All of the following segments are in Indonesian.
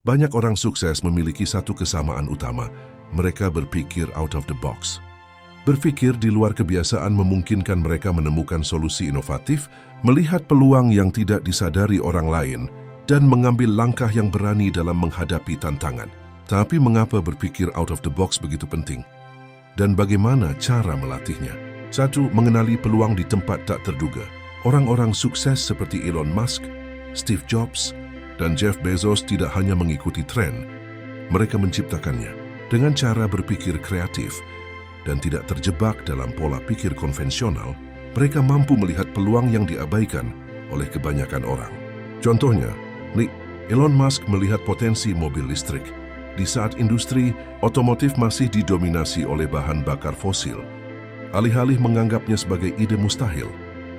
Banyak orang sukses memiliki satu kesamaan utama. Mereka berpikir out of the box. Berpikir di luar kebiasaan memungkinkan mereka menemukan solusi inovatif, melihat peluang yang tidak disadari orang lain, dan mengambil langkah yang berani dalam menghadapi tantangan. Tapi mengapa berpikir out of the box begitu penting? Dan bagaimana cara melatihnya? 1. Mengenali peluang di tempat tak terduga. Orang-orang sukses seperti Elon Musk, Steve Jobs, dan Jeff Bezos tidak hanya mengikuti tren, mereka menciptakannya dengan cara berpikir kreatif dan tidak terjebak dalam pola pikir konvensional. Mereka mampu melihat peluang yang diabaikan oleh kebanyakan orang. Contohnya, Elon Musk melihat potensi mobil listrik di saat industri otomotif masih didominasi oleh bahan bakar fosil. Alih-alih menganggapnya sebagai ide mustahil,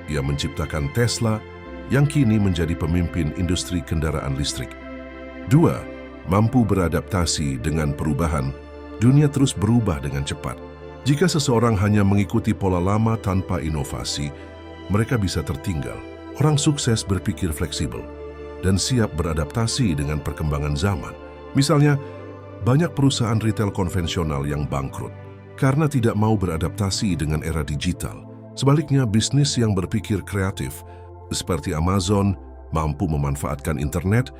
ia menciptakan Tesla yang kini menjadi pemimpin industri kendaraan listrik. 2. Mampu beradaptasi dengan perubahan. Dunia terus berubah dengan cepat. Jika seseorang hanya mengikuti pola lama tanpa inovasi, mereka bisa tertinggal. Orang sukses berpikir fleksibel dan siap beradaptasi dengan perkembangan zaman. Misalnya, banyak perusahaan retail konvensional yang bangkrut karena tidak mau beradaptasi dengan era digital. Sebaliknya, bisnis yang berpikir kreatif seperti Amazon mampu memanfaatkan internet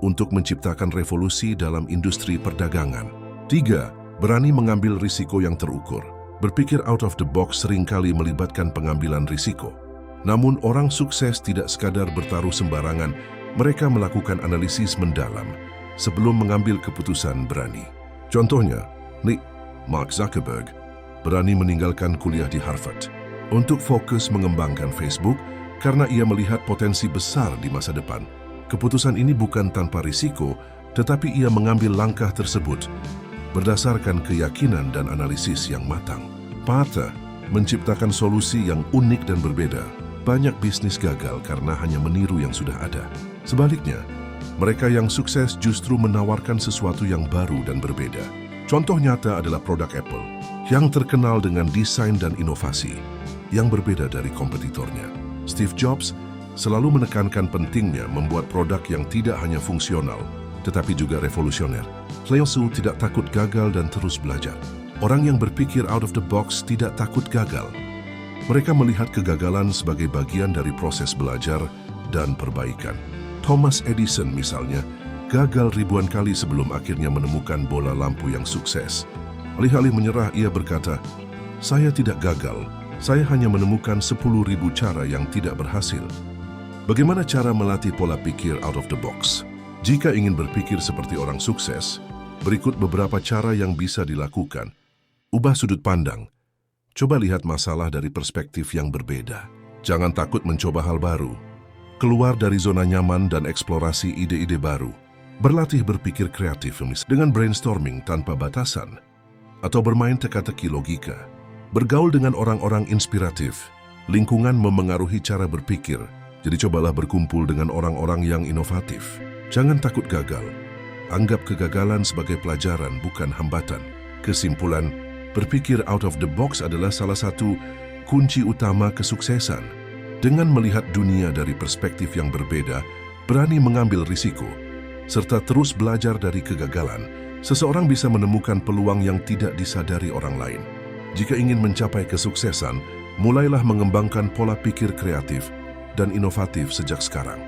untuk menciptakan revolusi dalam industri perdagangan. 3. Berani mengambil risiko yang terukur. Berpikir out of the box seringkali melibatkan pengambilan risiko. Namun orang sukses tidak sekadar bertaruh sembarangan, mereka melakukan analisis mendalam sebelum mengambil keputusan berani. Contohnya, Mark Zuckerberg berani meninggalkan kuliah di Harvard untuk fokus mengembangkan Facebook karena ia melihat potensi besar di masa depan. Keputusan ini bukan tanpa risiko, tetapi ia mengambil langkah tersebut berdasarkan keyakinan dan analisis yang matang. 4. Menciptakan solusi yang unik dan berbeda. Banyak bisnis gagal karena hanya meniru yang sudah ada. Sebaliknya, mereka yang sukses justru menawarkan sesuatu yang baru dan berbeda. Contoh nyata adalah produk Apple, yang terkenal dengan desain dan inovasi yang berbeda dari kompetitornya. Steve Jobs selalu menekankan pentingnya membuat produk yang tidak hanya fungsional, tetapi juga revolusioner. Leo Su tidak takut gagal dan terus belajar. Orang yang berpikir out of the box tidak takut gagal. Mereka melihat kegagalan sebagai bagian dari proses belajar dan perbaikan. Thomas Edison misalnya, gagal ribuan kali sebelum akhirnya menemukan bola lampu yang sukses. Alih-alih menyerah, ia berkata, "Saya tidak gagal. Saya hanya menemukan 10.000 cara yang tidak berhasil." Bagaimana cara melatih pola pikir out of the box? Jika ingin berpikir seperti orang sukses, berikut beberapa cara yang bisa dilakukan. Ubah sudut pandang. Coba lihat masalah dari perspektif yang berbeda. Jangan takut mencoba hal baru. Keluar dari zona nyaman dan eksplorasi ide-ide baru. Berlatih berpikir kreatif dengan brainstorming tanpa batasan. Atau bermain teka-teki logika. Bergaul dengan orang-orang inspiratif. Lingkungan memengaruhi cara berpikir, jadi cobalah berkumpul dengan orang-orang yang inovatif. Jangan takut gagal. Anggap kegagalan sebagai pelajaran, bukan hambatan. Kesimpulan, berpikir out of the box adalah salah satu kunci utama kesuksesan. Dengan melihat dunia dari perspektif yang berbeda, berani mengambil risiko, serta terus belajar dari kegagalan, seseorang bisa menemukan peluang yang tidak disadari orang lain. Jika ingin mencapai kesuksesan, mulailah mengembangkan pola pikir kreatif dan inovatif sejak sekarang.